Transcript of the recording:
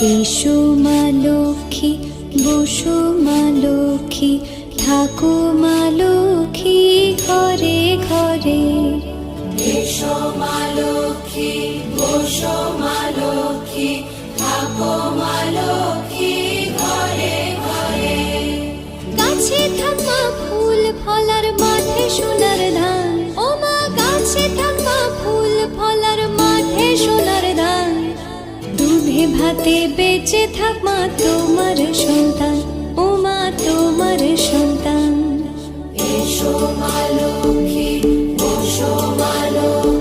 এসো মা লক্ষ্মী, বসো মা লক্ষ্মী, থাকো মা লক্ষ্মী ঘরে ঘরে। এসো মা লক্ষ্মী, বসো মা লক্ষ্মী, থাকো মা লক্ষ্মী ঘরে ঘরে। গাছে থাক মা ফুল ফলার, মাঠে সোনার ধান। ও মা গাছে থাক মা ফুল ফলার, মাঠে সোনার ধান। দুধে ভাতে বেঁচে থাক মা তোমার সন্তান, ও মা তোমার সন্তান। এসো মা লক্ষ্মী, বসো মা লক্ষ্মী,